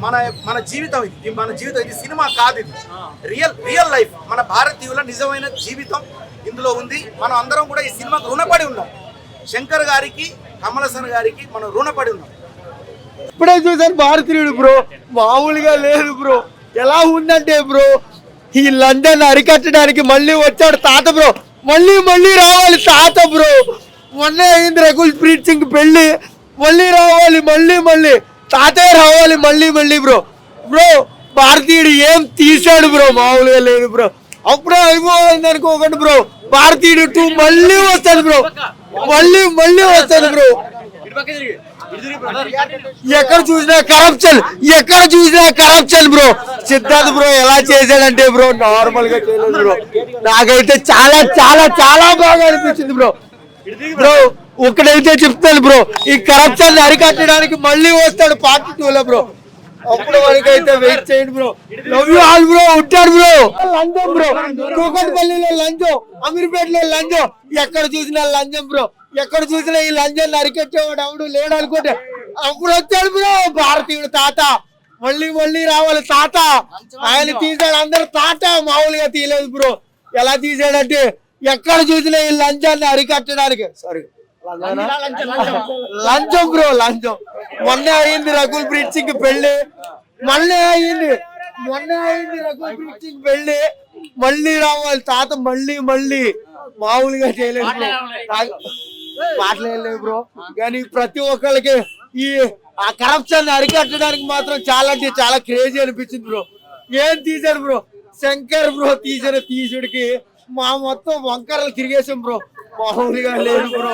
మన మన జీవితం ఇది మన జీవితం, ఇది సినిమా కాదు, ఇది రియల్ లైఫ్. మన భారతీయుల నిజమైన జీవితం ఇందులో ఉంది. మనం అందరం కూడా ఈ సినిమాకు రుణపడి ఉన్నాం. శంకర్ గారికి, కమల్ హాసన్ గారికి మనం రుణపడి ఉన్నాం. ఇప్పుడే చూసాను భారతీయుడు బ్రో, మామూలుగా లేదు బ్రో. ఎలా ఉందంటే బ్రో, ఈ లండన్ అరికట్టడానికి మళ్ళీ వచ్చాడు తాత బ్రో. మళ్ళీ రావాలి తాత బ్రో. మొన్న అయింది రకుల్ ప్రీత్ సింగ్ పెళ్ళి, మళ్ళీ రావాలి, మళ్ళీ తాతే రావాలి, మళ్ళీ బ్రో. భారతీయుడు ఏం తీసాడు బ్రో, మామూలుగా లేదు బ్రో. అప్పుడే అయిపోయింది అనుకోకండి బ్రో, భారతీయుడు 2 మళ్ళీ వస్తాడు బ్రో, మళ్ళీ వస్తాడు బ్రో. ఎక్కడ చూసినా కరప్షన్ బ్రో. సిద్ధార్థ్ బ్రో ఎలా చేశాడంటే బ్రో, నార్మల్ గా చేయలేదు బ్రో. నాకైతే చాలా బాగా అనిపించింది బ్రో. ఒకటైతే చెప్తాను బ్రో, ఈ కరప్షన్ అరికట్టడానికి మళ్ళీ వస్తాడు పార్ట్ 2 లో బ్రో. అప్పుడు వరకైతే వెయిట్ చేయండి bro. Love you all bro. ఉంటాడు బ్రో. లంచం బ్రో, కూకట్పల్లిలో లంచం, అమీర్పేటలో లంచం, ఎక్కడ చూసినా లంచం బ్రో. ఎక్కడ చూసినా ఈ లంచాన్ని అరికట్టేవాడు ఎవడు లేడు అనుకుంటే అప్పుడు వచ్చాడు బ్రో భారతీయుడు తాత. మళ్ళీ రావాలి తాత. ఆయన తీసాడు, అందరు తాత, మామూలుగా తీయలేదు బ్రో. ఎలా తీసాడంటే ఎక్కడ చూసినా ఈ లంచాన్ని అరికట్టడానికి, సారీ లంచం బ్రో, లంచం. మొన్న అయింది రకుల్ ప్రీత్ సింగ్ పెళ్ళి, రకుల్ ప్రీత్ సింగ్ పెళ్ళి. మళ్ళీ రావాలి తాత, మళ్ళీ మామూలుగా చేయలేదు బ్రో. మాట్లాడలేదు బ్రో. కానీ ప్రతి ఒక్కరికి ఈ ఆ కరప్షన్ అరికట్టడానికి మాత్రం చాలా క్రేజీ అనిపించింది బ్రో. ఏం తీశాడు బ్రో శంకర్ బ్రో, తీసుడికి మా మొత్తం వంకరలు తిరిగేసాం బ్రో. మామూలుగా లేదు బ్రో.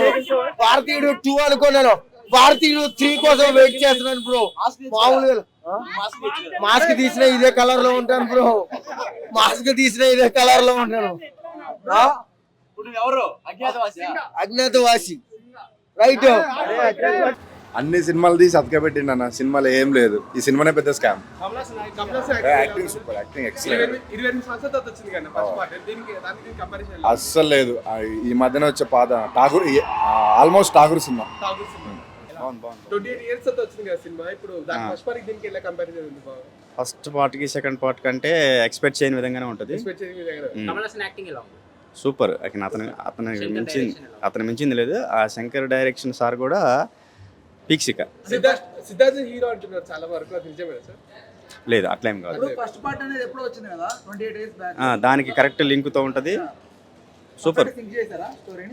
భారతీయుడు 2 అనుకున్నాను, భారతీయుడు 3 కోసం వెయిట్ చేస్తున్నాను బ్రో. మామూలుగా మాస్క్ తీసిన ఇదే కలర్ లో ఉంటాను బ్రో. అజ్ఞాతవాసి రైట్. అన్ని సినిమాలు తీసి అతకబెట్టిండు అన్న. సినిమాలో ఏం లేదు, ఈ సినిమానే పెద్ద scam. Acting super, acting excellent. అస్సలు లేదు. ఈ మధ్యన వచ్చే పాత ఠాగూర్, ఆల్మోస్ట్ ఠాగూర్ సినిమా. ఫస్ట్ పార్ట్ కి సెకండ్ పార్ట్ కంటే ఎక్స్పెక్ట్ చేయని విధంగానే ఉంటుంది. సూపర్. అతను మించింది లేదు. ఆ శంకర్ డైరెక్షన్ సార్ కూడా పీక్సిక. లేదు అట్లేం కాదు, దానికి కరెక్ట్ లింక్తో ఉంటుంది. Super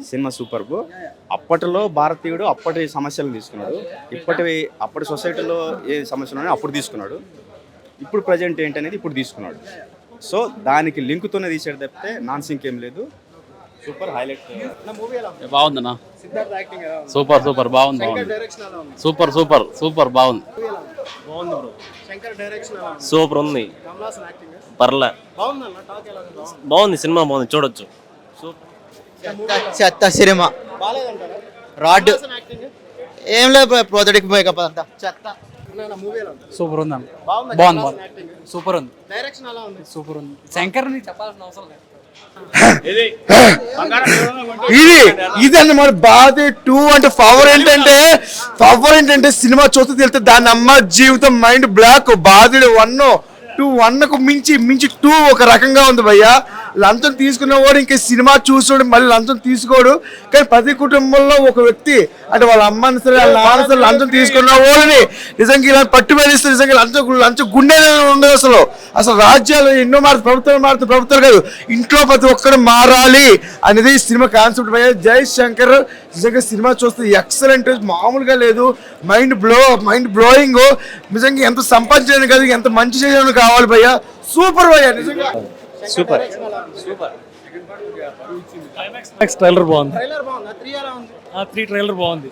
cinema, super. అప్పటిలో భారతీయుడు అప్పటి సమస్యలు తీసుకున్నాడు, అప్పటి సొసైటీలో ఏ సమస్యలు ఉన్నాయో అప్పుడు తీసుకున్నాడు. ఇప్పుడు ప్రజెంట్ ఏంటనేది ఇప్పుడు తీసుకున్నాడు. సో దానికి లింక్తోనే తీసాడు తప్పితే నాన్ సింక్ ఏం లేదు. Super, highlight. బాగుందన్నా, సూపర్ బాగుంది. సూపర్ బాగుంది. సూపర్ ఉంది, పర్లే బాగుంది. సినిమా బాగుంది, చూడొచ్చు. చెత్త సినిమా, రాడ్ ఏం లేదు, ప్రాజెక్ట్ మేకప్ అంతా చెత్త. సూపర్ ఉంది, బాగుంది. సూపర్ ఉంది, సూపర్ ఉంది. శంకర్ చెప్పాల్సిన అవసరం లేదు. ఇది అన్నమాట బాధ 2 అంటే పవర్ ఏంటంటే సినిమా చూస్తే తెలితే దాని అమ్మ జీవితం మైండ్ బ్లాక్. బాధుడు 1కు మించి 2 ఒక రకంగా ఉంది భయ్యా. లంచం తీసుకున్నవాడు ఇంకా సినిమా చూసాడు, మళ్ళీ లంచం తీసుకోడు. కానీ ప్రతి కుటుంబంలో ఒక వ్యక్తి అంటే వాళ్ళ అమ్మని సరే వాళ్ళ నాన్న సరే లంచం తీసుకున్న వాళ్ళని నిజంగా ఇలా పట్టుబడిస్తే నిజంగా లంచం గుండె ఉండదు. అసలు రాజ్యాలు ఎన్నో ప్రభుత్వాలు కాదు, ఇంట్లో ప్రతి ఒక్కరు మారాలి అనేది సినిమా కాన్సెప్ట్ భయ్యా. జై శంకర్. నిజంగా సినిమా చూస్తే ఎక్సలెంట్, మామూలుగా లేదు. Mind blowing. నిజంగా ఎంత సంపాదించడానికి కాదు, ఎంత మంచి చేయడానికి కావాలి భయ్యా. సూపర్ భయ్యా, నిజంగా సూపర్. ట్రైలర్ బాగుంది. 3 ట్రైలర్ బాగుంది.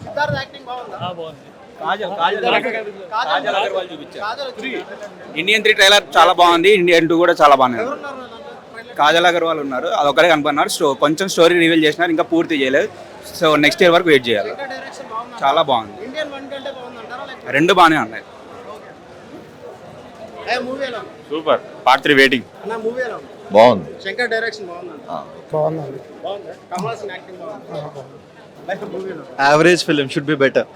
ఇండియన్ 3 ట్రైలర్ చాలా బాగుంది. ఇండియన్ 2 కూడా చాలా బాగుంది. కాజల్ అగర్వాల్ ఉన్నారు, అదొక్కడే కనపడినారు. కొంచెం స్టోరీ రివీల్ చేసినారు, ఇంకా పూర్తి చేయలేదు. సో నెక్స్ట్ ఇయర్ వరకు వెయిట్ చేయాలి. చాలా బాగుంది, 2 బాగానే ఉన్నాయి. సూపర్. Part 3 waiting. బాగుంది. శంకర్ డైరెక్షన్ బాగుంది. కమల్ హాసన్ యాక్టింగ్ బాగుంది. Average film, should be better.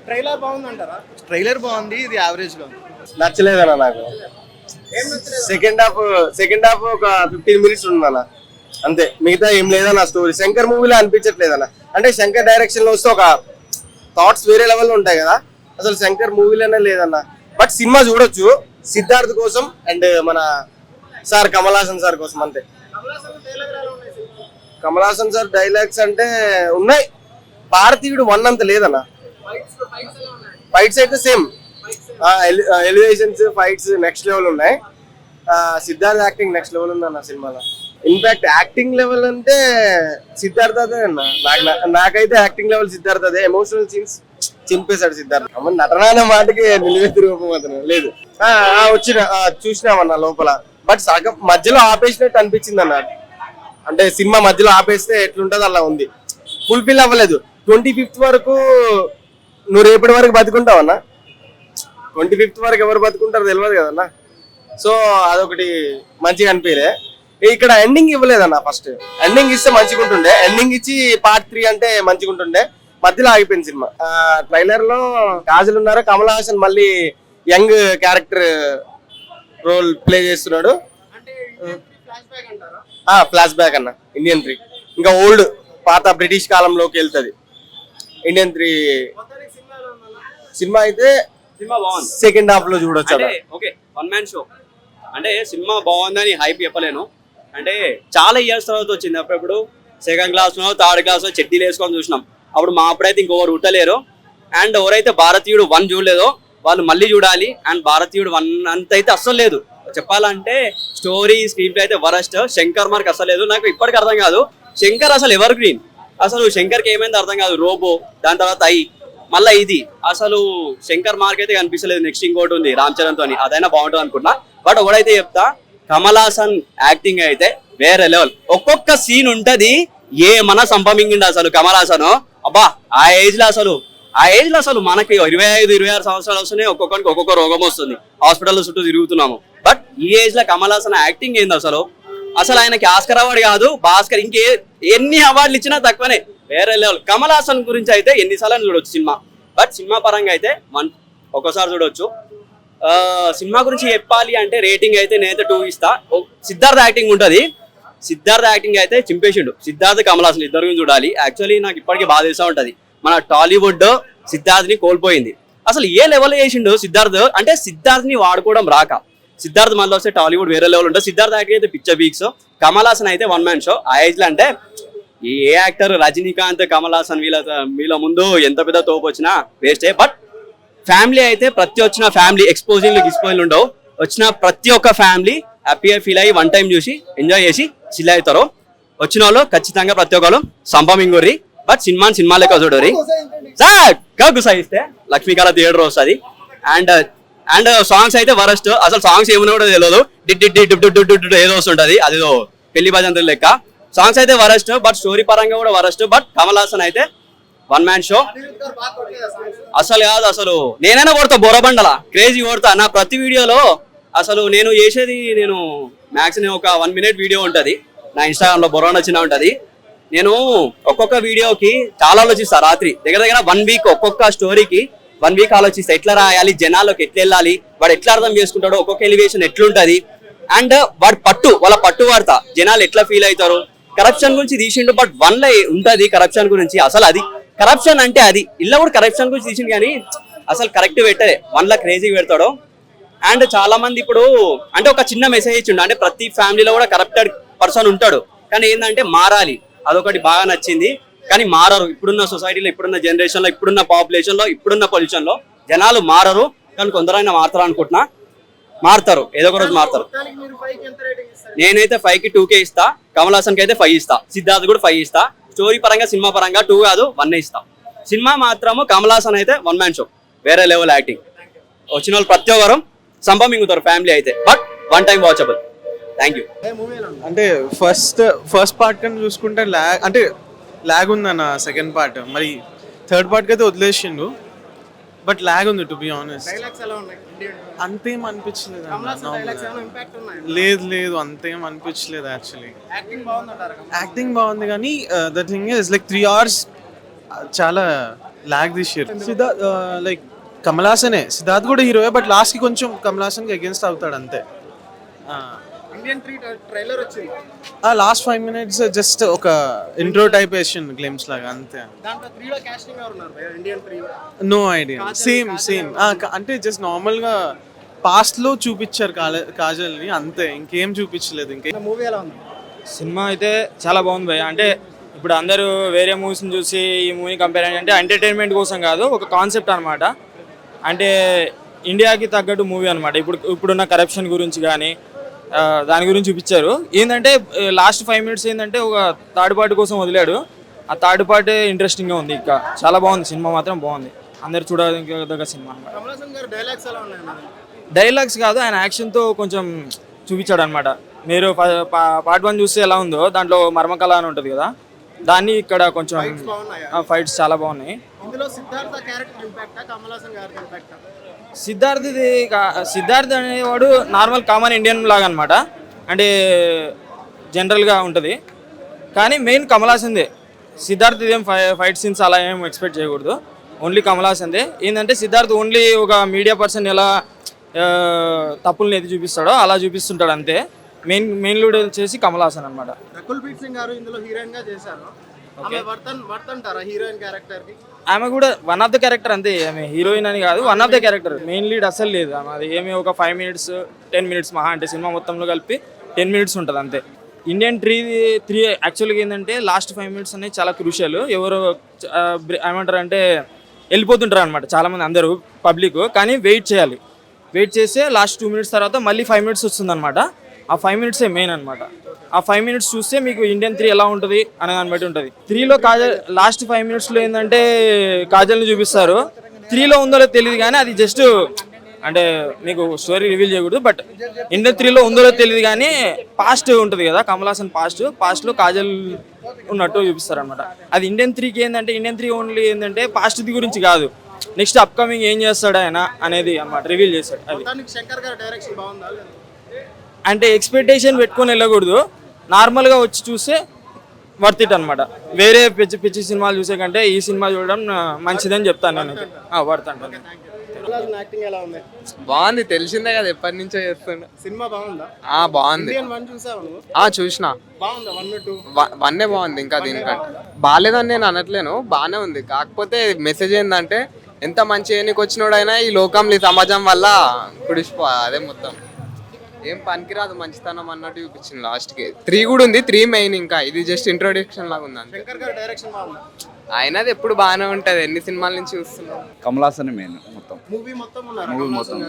Trailer బాగుందంటారా? ట్రైలర్ బాగుంది, ఇది యావరేజ్ గా ఉంది. నచ్చలేదన్న నాకు. సెకండ్ హాఫ్ ఒక 15 minutes ఉందన్న అంతే, మిగతా ఏం లేదన్న. స్టోరీ శంకర్ మూవీలో అనిపించట్లేదన్న. అంటే శంకర్ డైరెక్షన్ లో వస్తే ఒక థాట్స్ వేరే లెవెల్లో ఉంటాయి కదా, అసలు శంకర్ మూవీలోనే లేదన్న. బట్ సినిమా చూడొచ్చు సిద్ధార్థ్ కోసం అండ్ మన సార్ కమల్ హాసన్ సార్ కోసం అంతే. కమల్ హాసన్ సార్ డైలాగ్స్ అంటే ఉన్నాయి, భారతీయుడు 1 అంత లేదన్న. ఫైట్స్ అయితే same, elevations fights next level ఉన్నాయి. సిద్ధార్థ్ యాక్టింగ్ నెక్స్ట్ లెవెల్ ఉందన్న సినిమాలో. ఇన్ఫాక్ట్ యాక్టింగ్ లెవెల్ అంటే సిద్ధార్థ్ అదే అన్న. నాకైతే యాక్టింగ్ లెవెల్ సిద్ధార్థ్ అదే. ఎమోషనల్ సీన్స్ చింపేశాడు సిద్ధార్థ్. నటన అనే మాటకి నిలువెత్తు రూపం అతను లేదు. చూసినామన్న లోపల, బట్ సగం మధ్యలో ఆపేసినట్టు అనిపించింది అన్న. అంటే సినిమా మధ్యలో ఆపేస్తే ఎట్లుంటది అలా ఉంది, ఫుల్ఫిల్ అవ్వలేదు. 25th వరకు నువ్వు రేపటి వరకు బతుకుంటావన్నా, 25th వరకు ఎవరు బతుకుంటారో తెలియదు కదన్నా. సో అదొకటి మంచిగా అనిపించలే. ఇక్కడ ఎండింగ్ ఇవ్వలేదన్న. ఫస్ట్ ఎండింగ్ ఇస్తే మంచిగా ఉంటుండే, ఎండింగ్ ఇచ్చి Part 3 అంటే మంచిగా ఉంటుండే. మధ్యలో ఆగిపోయింది సినిమా. ట్రైలర్ లో కాజల్ ఉన్నారు, కమల్ హాసన్ మళ్ళీ యంగ్ క్యారెక్టర్ రోల్ ప్లే చేస్తున్నాడు. ఫ్లాష్ బ్యాక్ అన్న, ఇండియన్ 3 ఇంకా ఓల్డ్ పాత బ్రిటిష్ కాలంలోకి వెళ్తుంది. ఇండియన్ 3 సినిమా అయితే సినిమా బాగుంది, సెకండ్ హాఫ్ లో చూడొచ్చు. ఓకే, 1 man షో అంటే సినిమా బాగుందని హైప్ చెప్పలేను. అంటే చాలా ఇయర్స్ తర్వాత వచ్చింది. అప్పుడప్పుడు సెకండ్ క్లాస్ లో థర్డ్ క్లాస్ లో చెడ్డీలు వేసుకొని చూసినాం. అప్పుడు మా అప్పుడైతే ఇంకొకరు ఉట్టలేరు. అండ్ ఎవరైతే భారతీయుడు 1 చూడలేదో వాళ్ళు మళ్ళీ చూడాలి. అండ్ భారతీయుడు 1 అంత అయితే అస్సలు లేదు. చెప్పాలంటే స్టోరీ స్క్రీన్ ప్లే అయితే వరస్ట్. శంకర్ మార్క్ అసలు లేదు. నాకు ఇప్పటికి అర్థం కాదు శంకర్ అసలు ఎవర్ గ్రీన్. అసలు శంకర్కి ఏమైంది అర్థం కాదు. రోబో, దాని తర్వాత మళ్ళీ ఇది అసలు శంకర్ మార్క్ అయితే కనిపించలేదు. నెక్స్ట్ ఇంకోటి ఉంది రామ్ చరణ్ తోని, అదైనా బాగుంటుంది అనుకున్నా. బట్ ఒకడైతే చెప్తా, కమల్ హాసన్ యాక్టింగ్ అయితే వేరే లెవెల్. ఒక్కొక్క సీన్ ఉంటది ఏమన్నా సంపమింగిండి అసలు కమల్ హాసన్. అబ్బా ఆ ఏజ్ లో అసలు మనకి 25-26 సంవత్సరాలు వస్తున్నాయి. ఒక్కొక్కరికి ఒక్కొక్క రోగం వస్తుంది, హాస్పిటల్ చుట్టూ తిరుగుతున్నాము. బట్ ఈ ఏజ్ లో కమల్ హాసన్ యాక్టింగ్ ఏంది అసలు ఆయనకి ఆస్కర్ అవార్డు కాదు, భాస్కర్ ఎన్ని అవార్డులు ఇచ్చినా తక్కువనే, వేరే లెవెల్. కమల్ హాసన్ గురించి అయితే ఎన్నిసార్లు చూడొచ్చు సినిమా. బట్ సినిమా పరంగా అయితే ఒక్కోసారి చూడొచ్చు. సినిమా గురించి చెప్పాలి అంటే రేటింగ్ అయితే నేనైతే 2 ఇస్తా. సిద్ధార్థ్ యాక్టింగ్ ఉంటుంది, సిద్ధార్థ్ యాక్టింగ్ అయితే చింపేసిండు. సిద్ధార్థ్ కమల్ హాసన్ ఇద్దరు గురించి చూడాలి. యాక్చువల్లీ నాకు ఇప్పటికీ బాధ వేస్తూ ఉంటుంది, మన టాలీవుడ్ సిద్ధార్థ్ ని కోల్పోయింది. అసలు ఏ లెవెల్ చేసిండు సిద్ధార్థ్ అంటే సిద్ధార్థ్ ని వాడుకోవడం రాక. సిద్ధార్థ్ మళ్ళీ వస్తే టాలీవుడ్ వేరే లెవెల్ ఉంటుంది. సిద్ధార్థ్ యాక్టింగ్ అయితే పిక్చర్ వీక్స్. కమల్ హాసన్ అయితే 1 man షో. ఆ ఏజ్ లో అంటే ఏ యాక్టర్ రజనీకాంత్, కమల్ హాసన్ వీళ్ళ ముందు ఎంత పెద్ద తోపు వచ్చినా వేస్టే. బట్ ఫ్యామిలీ అయితే ప్రతి వచ్చిన ఫ్యామిలీ ఎక్స్పోజింగ్ ఉండవు. వచ్చిన ప్రతి ఒక్క ఫ్యామిలీ హ్యాపీగా ఫీల్ అయ్యి 1 time చూసి ఎంజాయ్ చేసి చిల్ అవుతారు. వచ్చిన వాళ్ళు ఖచ్చితంగా ప్రతి ఒక్కరు సంపమింగుర్రి. బట్ సినిమా లెక్క చూడరి సార్ గుసాయిస్తే లక్ష్మీకాల థియేటర్ వస్తుంది. అండ్ సాంగ్స్ అయితే వరస్ట్. అసలు సాంగ్స్ ఏమన్నా కూడా తెలియదు, డిడ్ ఏదో వస్తుంటది, అదేదో పెళ్లి భజంతుల లెక్క. సాంగ్స్ అయితే వరస్ట్, బట్ స్టోరీ పరంగా కూడా వరస్ట్. బట్ కమల్ హాసన్ అయితే 1 man షో అసలు కాదు. అసలు నేనైనా కొడతా బొరబండల క్రేజీ కొడతా. నా ప్రతి వీడియోలో అసలు నేను మ్యాక్సిమం ఒక 1 minute వీడియో ఉంటుంది నా ఇన్స్టాగ్రామ్ లో, బొరబండ చిన్న ఉంటుంది. నేను ఒక్కొక్క వీడియోకి చాలా ఆలోచిస్తా. రాత్రి దగ్గర 1 week ఒక్కొక్క స్టోరీకి 1 week ఆలోచిస్తా. ఎట్లా రాయాలి, జనాల్లోకి ఎట్లా వెళ్ళాలి, వాడు ఎట్లా అర్థం చేసుకుంటాడో, ఒక్కొక్క ఎలివేషన్ ఎట్లుంటది. అండ్ వాళ్ళ పట్టు వాడతా, జనాలు ఎట్లా ఫీల్ అవుతారు. కరప్షన్ గురించి తీసిండు, బట్ 1 లో ఉంటది కరప్షన్ గురించి. అసలు అది కరప్షన్ అంటే అది ఇలా కూడా కరప్షన్ గురించి తీసిండు, కానీ అసలు కరెక్ట్ పెట్టలే. 1 లో క్రేజీ పెడతాడు. అండ్ చాలా మంది ఇప్పుడు అంటే ఒక చిన్న మెసేజ్ ఇచ్చిండు, అంటే ప్రతి ఫ్యామిలీలో కూడా కరప్టెడ్ పర్సన్ ఉంటాడు, కానీ ఏంటంటే మారాలి, అదొకటి బాగా నచ్చింది. కానీ మారరు. ఇప్పుడున్న సొసైటీలో, ఇప్పుడున్న జనరేషన్ లో, ఇప్పుడున్న పాపులేషన్ లో, ఇప్పుడున్న పొల్యూషన్ లో జనాలు మారరు. కానీ కొందరైనా మారుతారు అనుకుంటున్నా. మారుతారు, ఏదో ఒక రోజు మారుతారు. నేనైతే 5కి 2K ఇస్తా. కమల్ హాసన్ కి అయితే 5 ఇస్తా. సిద్ధార్థ్ కూడా 5 ఇస్తా. స్టోరీ పరంగా, సినిమా పరంగా 2 కాదు 1 ఇస్తా. సినిమా మాత్రము కమల్ హాసన్ అయితే 1 man షో, వేరే లెవెల్ యాక్టింగ్. వచ్చిన వాళ్ళు ప్రతి ఒక్కరు సంపమింగుతారు ఫ్యామిలీ అయితే. But 1 time watchable. Thank you. అంటే ఫస్ట్ పార్ట్ కన్నా చూసుకుంటే ల్యాగ్ ఉందన్న. సెకండ్ పార్ట్ మరి థర్డ్ పార్ట్కి అయితే వదిలేసిండు, బట్ ల్యాగ్ ఉంది టు బి ఆనెస్ట్. అంతేం అనిపించలేదు అన్న. లేదు అంతేం అనిపించలేదు యాక్చువల్లీ. యాక్టింగ్ బాగుంది, కానీ the thing is like 3 hours చాలా ల్యాగ్ తీసారు. లైక్ కమల్ హాసనే, సిద్ధార్థ్ కూడా హీరోయే, బట్ లాస్ట్ కి కొంచెం కమల్ హాసన్ కి అగేన్స్ట్ అవుతాడు అంతే. ఇండియన్ 3 ట్రైలర్ వచ్చింది, లాస్ట్ 5 minutes జస్ట్ ఒక ఇంట్రో టైప్ వేషన్ గ్లిమ్స్ లాగా అంతే. దాంట్లో 3 లో కాస్టింగ్ ఎవరు ఉన్నారు భయ్యా? ఇండియన్ 3 లో నో ఐడియా. సేమ్ అంటే జస్ట్ నార్మల్ గా పాస్ట్ లో చూపించారు కాజల్ ని అంతే, ఇంకేం చూపించలేదు. మూవీ ఎలా ఉంది? సినిమా అయితే చాలా బాగుంది భయ్య. అంటే ఇప్పుడు అందరూ వేరే మూవీస్ని చూసి ఈ మూవీని కంపేర్ అంటే ఎంటర్టైన్మెంట్ కోసం కాదు, ఒక కాన్సెప్ట్ అనమాట. అంటే ఇండియాకి తగ్గట్టు మూవీ అనమాట. ఇప్పుడున్న కరప్షన్ గురించి కానీ దాని గురించి చూపించారు. ఏంటంటే లాస్ట్ 5 minutes ఏంటంటే ఒక థర్డ్ పార్టీ కోసం వదిలాడు. ఆ థర్డ్ పార్టీ ఇంట్రెస్టింగ్గా ఉంది. ఇంకా చాలా బాగుంది, సినిమా మాత్రం బాగుంది, అందరు చూడదగ్గ సినిమా అనమాట. కమల్ హాసన్ గారు డైలాగ్స్ ఎలా ఉన్నాయి? డైలాగ్స్ కాదు, ఆయన యాక్షన్తో కొంచెం చూపించాడు అనమాట. మీరు పార్ట్ 1 చూస్తే ఎలా ఉందో దాంట్లో మర్మకళ అని ఉంటుంది కదా, దాన్ని ఇక్కడ కొంచెం ఫైట్స్ చాలా బాగున్నాయి. ఇందులో సిద్ధార్థ క్యారెక్టర్ ఇంపాక్టా, కమల్ హాసన్ గారి ఇంపాక్టా? సిద్ధార్థ్ అనేవాడు నార్మల్ కామన్ ఇండియన్ లాగా అనమాట. అంటే జనరల్గా ఉంటుంది, కానీ మెయిన్ కమల్ హాసన్దే. సిద్ధార్థ్ ఇదేం ఫైట్ సీన్స్ అలా ఏం ఎక్స్పెక్ట్ చేయకూడదు, ఓన్లీ కమల్ హాసన్దే. ఏంటంటే సిద్ధార్థ్ ఓన్లీ ఒక మీడియా పర్సన్ ఎలా తప్పుల్ని ఎత్తి చూపిస్తాడో అలా చూపిస్తుంటాడు అంతే. మెయిన్ లీడ్ వచ్చేసి కమల్ హాసన్ అనమాట. రకుల్ ప్రీత్ సింగ్ గారు ఇందులో హీరోయిన్ గా చేశారు. ఆమె వర్తంటారా హీరోయిన్ క్యారెక్టర్ కి? ఆమె కూడా వన్ ఆఫ్ ద క్యారెక్టర్ అంతే, ఆమె హీరోయిన్ అని కాదు, one of the character. Main lead అసలు లేదు ఆమె. అది ఏమి ఒక 5 minutes 10 minutes మహా అంటే సినిమా మొత్తంలో కలిపి 10 minutes ఉంటుంది అంతే. ఇండియన్ 3 యాక్చువల్గా ఏంటంటే లాస్ట్ 5 minutes అనేది చాలా క్రూషియల్. ఎవరు ఏమంటారు అంటే వెళ్ళిపోతుంటారు అనమాట చాలామంది, అందరూ పబ్లిక్. కానీ వెయిట్ చేయాలి, వెయిట్ చేస్తే లాస్ట్ 2 minutes తర్వాత మళ్ళీ 5 minutes వస్తుంది అనమాట. ఆ 5 minutes మెయిన్ అనమాట. ఆ 5 minutes చూస్తే మీకు ఇండియన్ 3 ఎలా ఉంటుంది అనే దాన్ని బట్టి ఉంటుంది. 3లో కాజల్ లాస్ట్ 5 minutesలో ఏంటంటే కాజల్ని చూపిస్తారు. 3లో ఉందో లేదో తెలియదు, కానీ అది జస్ట్ అంటే మీకు స్టోరీ రివీల్ చేయకూడదు. బట్ ఇండియన్ 3లో ఉందో లేదో తెలియదు, కానీ పాస్ట్ ఉంటుంది కదా, కమల్ హాసన్ పాస్ట్లో కాజల్ ఉన్నట్టు చూపిస్తారు అనమాట. అది ఇండియన్ 3కి ఏంటంటే ఇండియన్ 3 ఓన్లీ ఏంటంటే పాస్ట్ గురించి కాదు, నెక్స్ట్ అప్కమింగ్ ఏం చేస్తాడు ఆయన అనేది అన్నమాట రివీల్ చేస్తాడు. అది శంకర్ గారి డైరెక్షన్ బాగుందా? అంటే ఎక్స్పెక్టేషన్ పెట్టుకొని వెళ్ళకూడదు, నార్మల్గా వచ్చి చూస్తే వర్త్ ఇట్ అనమాట. వేరే పిచ్చి సినిమాలు చూసే కంటే ఈ సినిమా చూడడం మంచిదని చెప్తాను నేను. వర్త్ అంటాను. యాక్టింగ్ ఎలా ఉంది? బాగుంది, తెలిసిందే కదా, ఎప్పటి నుంచో చేస్తున్నా. సినిమా బాగుందా? బాగుంది. చూసిన బాగుందా? 1, 2 వన్నే బాగుంది, ఇంకా దీనికంటే బాగాలేదని నేను అనట్లేను, బాగానే ఉంది. కాకపోతే మెసేజ్ ఏంటంటే ఎంత మంచి ఏనికి వచ్చినోడైనా ఈ లోకంలో ఈ సమాజం వల్ల కుడిసిపో, అదే మొత్తం ఏం పనికిరాదు మంచితనం అన్నట్టు చూపించింది. లాస్ట్కి 3 కూడా ఉంది, 3 మెయిన్. ఇంకా ఇది జస్ట్ ఇంట్రొడక్షన్ లాగా ఉంది. శంకర్ గారి డైరెక్షన్ బాగుందా? అయినది ఎప్పుడు బాగానే ఉంటది, ఎన్ని సినిమాల నుంచి చూస్తున్నాం. కమల్ హాసన్ మెయిన్ మొత్తం మూవీ మొత్తం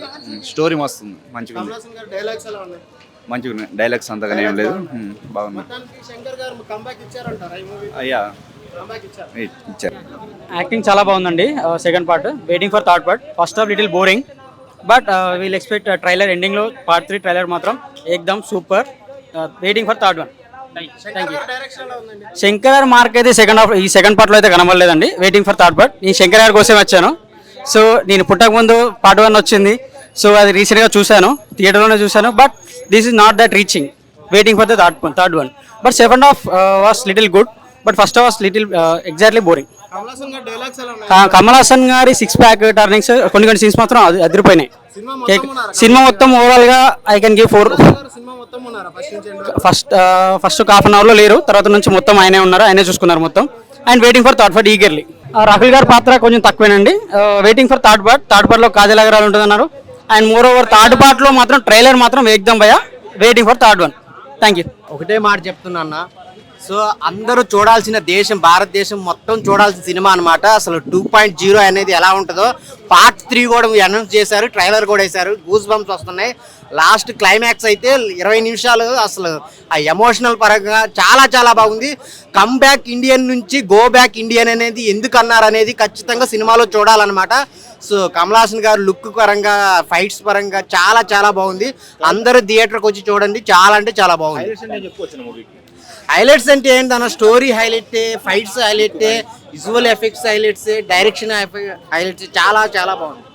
స్టోరీ మస్తు మంచిగా కమల్ హాసన్ గారి డైలాగ్స్ ఎలా ఉన్నాయి? మంచిగా ఉన్నాయి, డైలాగ్స్ అంతగానే ఏం లేదు, బాగుంది. మొత్తానికి శంకర్ గారు కంబ్యాక్ ఇచ్చారంటారా ఈ మూవీ? అయ్యా కంబ్యాక్ ఇచ్చారు. యాక్టింగ్ చాలా బాగుందండి. Second part, waiting for third part. First half little boring, but we'll expect trailer ఎండింగ్లో పార్ట్ 3 ట్రైలర్ మాత్రం ఏకదమ్ super. Waiting for third one. Thank you. Shankar గారు మార్క్ అయితే సెకండ్ పార్ట్లో అయితే కనబడలేదండి. Waiting for third part. నేను శంకర్ గారి కోసం వచ్చాను. సో నేను పుట్టక ముందు పార్ట్ 1 వచ్చింది, సో అది రీసెంట్గా చూశాను, థియేటర్లోనే చూశాను. But this is not that reaching. Waiting for the third one. But second half was little good, but first was little exactly boring. Kamal Haasan గారి 6 pack టర్నింగ్స్ కొన్ని సీన్స్ మాత్రం అదిరిపోయినాయి. సినిమా మొత్తం ఓవరాల్ గా I can give 4. First half an అవర్లో లేరు, తర్వాత నుంచి మొత్తం ఆయనే ఉన్నారు, ఆయనే చూసుకున్నారు మొత్తం. And waiting for third part eagerly. Rahul గారి పాత్ర కొంచెం తక్కువేనండి. వెయిటింగ్ ఫర్ థర్డ్ పార్ట్లో కాజల్ అగర్వాల్ ఉంటుందన్నారు. అండ్ మోర్ ఓవర్ థర్డ్ పార్ట్లో మాత్రం ట్రైలర్ మాత్రం ఏకదమ్ భయ్యా. Waiting for third one. Thank you. ఒకటే మాట చెప్తున్నా, సో అందరూ చూడాల్సిన దేశం, భారతదేశం మొత్తం చూడాల్సిన సినిమా అనమాట. అసలు 2.0 అనేది ఎలా ఉంటుందో పార్ట్ 3 కూడా అనౌన్స్ చేశారు, ట్రైలర్ కూడా వేశారు, గూస్ బంప్స్ వస్తున్నాయి. లాస్ట్ క్లైమాక్స్ అయితే 20 నిమిషాలు అసలు ఆ ఎమోషనల్ పరంగా చాలా చాలా బాగుంది. కమ్ బ్యాక్ ఇండియన్ నుంచి గో బ్యాక్ ఇండియన్ అనేది ఎందుకు అన్నారు అనేది ఖచ్చితంగా సినిమాలో చూడాలన్నమాట. సో కమల్ హాసన్ గారు లుక్ పరంగా, ఫైట్స్ పరంగా చాలా చాలా బాగుంది. అందరూ థియేటర్కి వచ్చి చూడండి, చాలా అంటే చాలా బాగుంది. హైలైట్స్ అంటే ఏంటి అన్న, story highlight, fights highlight, visual effects highlights, direction highlights, చాలా చాలా బాగుంది.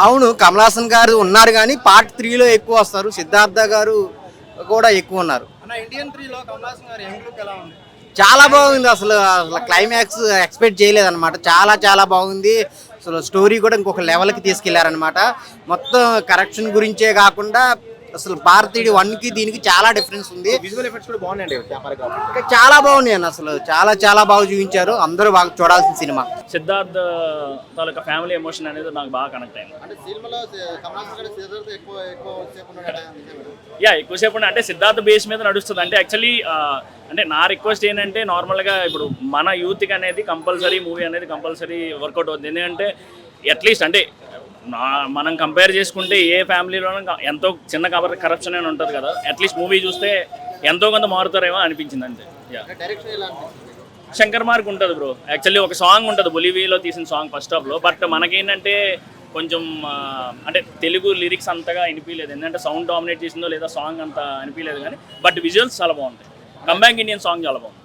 అవును, కమల్ హాసన్ గారు ఉన్నారు కానీ పార్ట్ 3లో ఎక్కువ వస్తారు. సిద్ధార్థ గారు కూడా ఎక్కువ ఉన్నారు. చాలా బాగుంది అసలు. క్లైమాక్స్ ఎక్స్పెక్ట్ చేయలేదు అనమాట. చాలా చాలా బాగుంది అసలు. స్టోరీ కూడా ఇంకొక లెవెల్కి తీసుకెళ్లారనమాట. మొత్తం కరెక్షన్ గురించే కాకుండా అసలు భారతీయుడు 1కి దీనికి చాలా డిఫరెన్స్ ఉంది. విజువల్ ఎఫెక్ట్స్ కూడా బాగున్నాయండి ఇంకా చాలా బాగున్నాయి అన్న. అసలు చాలా చాలా బాగా చూపించారు. అందరూ బాగా చూడాల్సిన సినిమా. సిద్ధార్థ్ తాలూకా ఫ్యామిలీ ఎమోషన్ అనేది నాకు బాగా కనెక్ట్ అయింది. ఎక్కువసేపు అంటే సిద్ధార్థ్ బేస్ మీద నడుస్తుంది. అంటే యాక్చువల్లీ అంటే నా రిక్వెస్ట్ ఏంటంటే నార్మల్గా ఇప్పుడు మన యూత్కి అనేది కంపల్సరీ మూవీ అనేది కంపల్సరీ వర్కౌట్ అవుతుంది. ఎందుకంటే అట్లీస్ట్ అంటే మనం కంపేర్ చేసుకుంటే ఏ ఫ్యామిలీలోనూ ఎంతో చిన్న కరప్షన్ అని ఉంటుంది కదా. అట్లీస్ట్ మూవీ చూస్తే ఎంతో కొంత మారుతారేమో అనిపించింది అంతే. శంకర్ మార్క్ ఉంటుంది బ్రో. యాక్చువల్లీ ఒక సాంగ్ ఉంటుంది బొలివియాలో తీసిన సాంగ్ ఫస్ట్ హాఫ్లో. బట్ మనకేంటంటే కొంచెం అంటే తెలుగు లిరిక్స్ అంతగా అనిపించలేదు. ఎందుకంటే సౌండ్ డామినేట్ చేసిందో లేదా సాంగ్ అంత అనిపించలేదు కానీ బట్ విజువల్స్ చాలా బాగుంటాయి. కంబ్యాక్ ఇండియన్ సాంగ్ చాలా బాగుంది.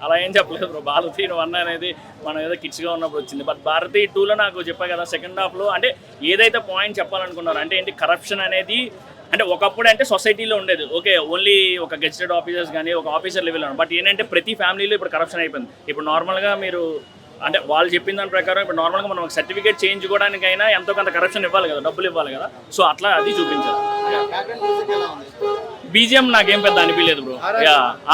అలా ఏం చెప్పలేదు బ్రో. భారతీయుడు 1 అనేది మనం ఏదో కిడ్స్గా ఉన్నప్పుడు వచ్చింది. బట్ భారతీయ 2లో నాకు చెప్పా కదా సెకండ్ హాఫ్లో అంటే ఏదైతే పాయింట్ చెప్పాలనుకున్నారో అంటే ఏంటి కరప్షన్ అనేది అంటే ఒకప్పుడు అంటే సొసైటీలో ఉండేది. ఓకే ఓన్లీ ఒక గెజిటెడ్ ఆఫీసర్స్ కానీ ఒక ఆఫీసర్ లెవెల్లో. బట్ ఏంటంటే ప్రతి ఫ్యామిలీలో ఇప్పుడు కరప్షన్ అయిపోయింది. ఇప్పుడు నార్మల్గా మీరు అంటే వాళ్ళు చెప్పిన దాని ప్రకారం ఇప్పుడు నార్మల్గా మనం ఒక సర్టిఫికేట్ చేయించుకోవడానికైనా ఎంతో కొంత కరప్షన్ ఇవ్వాలి కదా, డబ్బులు ఇవ్వాలి కదా. సో అట్లా అది చూపించారు. బీజిఎం నాకేం పెద్ద అనిపించలేదు బ్రో.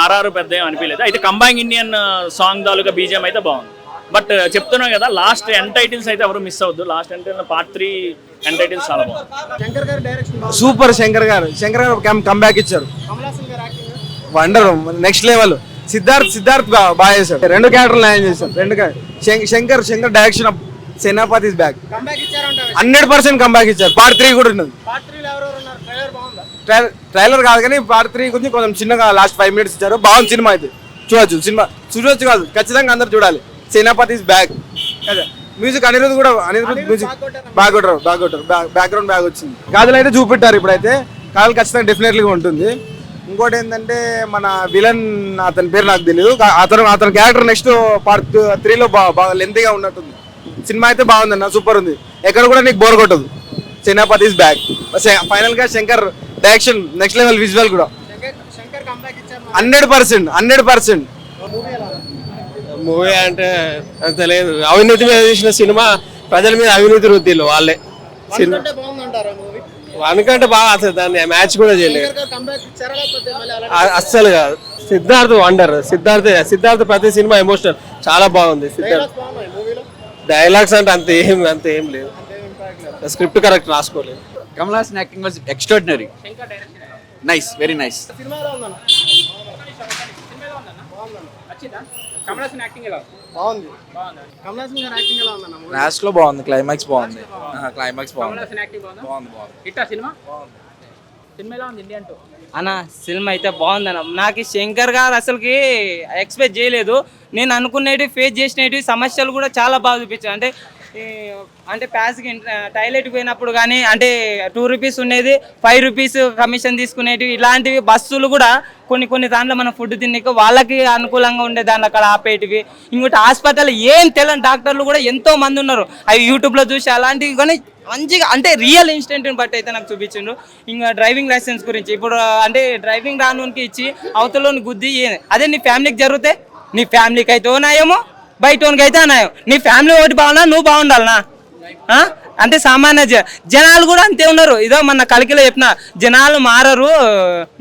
ఆర్ఆర్ పెద్ద ఏం అనిపించలేదు. అయితే కంబైన్ ఇండియన్ సాంగ్ తాలూకా బీజిఎం అయితే బాగుంది. బట్ చెప్తున్నాం కదా లాస్ట్ ఎండ్ టైటిల్స్ అయితే ఎవరు మిస్ అవ్వద్దు. Last end part 3 end titles చాలా బాగుంది. సూపర్. శంకర్ గారు కంబ్యాక్ ఇచ్చారు. Wonder next level. సిద్ధార్థ్ బాగా చేశారు. 2 క్యారెక్టర్లు న్యాయం చేశారు. Shankar direction of Senapathi back 100% comeback ఇచ్చారు. పార్ట్ 3 కూడా ఉన్నది. ట్రైలర్ కాదు కానీ పార్ట్ 3 గురించి కొంచెం చిన్నగా లాస్ట్ 5 minutes ఇచ్చారు. బాగుంది సినిమా. అయితే చూడొచ్చు కాదు ఖచ్చితంగా అందరు చూడాలి. సేనాపతి బ్యాక్. మ్యూజిక్ అనిరుద్ధ్ మ్యూజిక్ బాగా కొట్టారు. బ్యాక్గ్రౌండ్ బాగా వచ్చింది. కాజల్ అయితే చూపెట్టారు. ఇప్పుడైతే కాజల్ ఖచ్చితంగా డెఫినెట్లీగా ఉంటుంది. ఇంకోటి ఏంటంటే మన విలన్ అతని పేరు నాకు తెలియదు. అతని క్యారెక్టర్ నెక్స్ట్ పార్ట్ 3లో బాగా లెంతీగా ఉన్నట్టుంది. సినిమా అయితే బాగుందన్న. సూపర్ ఉంది. ఎక్కడ కూడా నీకు బోర్ కొట్టదు. సేనాపతి బ్యాక్. ఫైనల్ గా Shankar direction next level. Visual కూడా 100%. మూవీ అంటే అంత లేదు. అవినీతి మీద తీసిన సినిమా. ప్రజల మీద అవినీతి రుద్దిలు వాళ్ళే. అనుకంటే బాగా అసలు దాన్ని మ్యాచ్ కూడా చేయలేదు. అస్సలు కాదు. సిద్ధార్థ్ వండర్. సిద్ధార్థ్ ప్రతి సినిమా ఎమోషనల్ చాలా బాగుంది. డైలాగ్స్ అంటే అంత ఏం లేదు. స్క్రిప్ట్ కరెక్ట్ రాసుకోలేదు. Kamal Haasan acting was extraordinary. Nice, very nice. Last లో బాగుంది. క్లైమాక్స్ బాగుంది. అన్న సినిమా అయితే బాగుందన్న. నాకు శంకర్ గారు అసలుకి ఎక్స్పెక్ట్ చేయలేదు. నేను అనుకునేవి ఫేస్ చేసినవి సమస్యలు కూడా చాలా బాగా చూపించాను. అంటే ప్యాస్కి టాయిలెట్కి పోయినప్పుడు కానీ అంటే 2 రూపీస్ ఉండేది 5 రూపీస్ కమిషన్ తీసుకునేవి. ఇలాంటివి బస్సులు కూడా కొన్ని దాంట్లో మనం ఫుడ్ తినక వాళ్ళకి అనుకూలంగా ఉండే దాంట్లో అక్కడ ఆపేటివి. ఇంకోటి హాస్పిటల్ ఏం తెలియని డాక్టర్లు కూడా ఎంతో మంది ఉన్నారు. అవి యూట్యూబ్లో చూసి అలాంటివి కానీ మంచిగా అంటే రియల్ ఇన్సిడెంట్ని బట్టి అయితే నాకు చూపించిండ్రు. ఇంకా డ్రైవింగ్ లైసెన్స్ గురించి ఇప్పుడు అంటే డ్రైవింగ్ రానునికి ఇచ్చి అవతలని గుద్ది అదే నీ ఫ్యామిలీకి జరిగితే నీ ఫ్యామిలీకి అయితే ఉన్నాయేమో, బయటోనికి అయితే అన్నాయం. నీ ఫ్యామిలీ ఒకటి బాగున్నా నువ్వు బాగుండాలనా? అంటే సామాన్య జనాలు కూడా అంతే ఉన్నారు. ఇదో మన కలికిలో చెప్పిన జనాలు మారరు,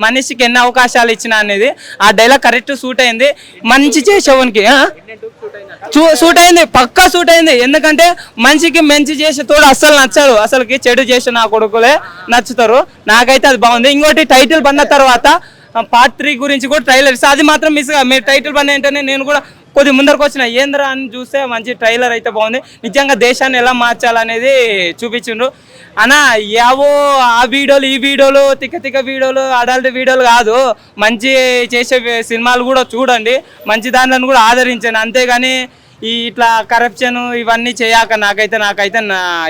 మనిషికి ఎన్ని అవకాశాలు ఇచ్చినా అనేది. ఆ డైలాగ్ కరెక్ట్ సూట్ అయింది. మంచి చేసేవానికి సూట్ అయింది, పక్కా సూట్ అయింది. ఎందుకంటే మనిషికి మంచి చేసే తోడు అస్సలు నచ్చదు. అసలుకి చెడు చేసే నా కొడుకులే నచ్చుతారు. నాకైతే అది బాగుంది. ఇంకోటి టైటిల్ పడిన తర్వాత పార్ట్ 3 గురించి కూడా ట్రైలర్ ఇస్తే అది మాత్రం మిస్గా. మీరు టైటిల్ పడిన ఏంటనే నేను కూడా కొద్ది ముందరకు వచ్చిన ఏంద్రా అని చూస్తే మంచి ట్రైలర్ అయితే బాగుంది. నిజంగా దేశాన్ని ఎలా మార్చాలనేది చూపించిండ్రు అన్న. యావో ఆ వీడియోలు ఈ వీడియోలు తిక్క వీడియోలు అడల్ట్ వీడియోలు కాదు, మంచి చేసే సినిమాలు కూడా చూడండి, మంచి దానిలను కూడా ఆదరించండి. అంతేగాని ఈ ఇట్లా కరప్షన్ ఇవన్నీ చేయక నాకైతే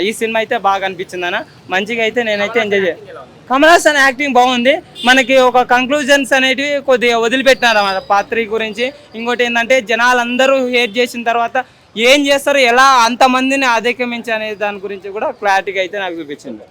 ఈ సినిమా అయితే బాగా అనిపించింది అన్న. మంచిగా అయితే నేనైతే ఎంజాయ్ చేయాలి. కమల్ హాసన్ యాక్టింగ్ బాగుంది. మనకి ఒక కంక్లూజన్స్ అనేటివి కొద్దిగా వదిలిపెట్టినారు అన్నమాట పార్ట్ 3 గురించి. ఇంకోటి ఏంటంటే జనాలందరూ హేట్ చేసిన తర్వాత ఏం చేస్తారు, ఎలా అంతమందిని అధిగమించి అనే దాని గురించి కూడా క్లారిటీగా అయితే నాకు చూపించింది.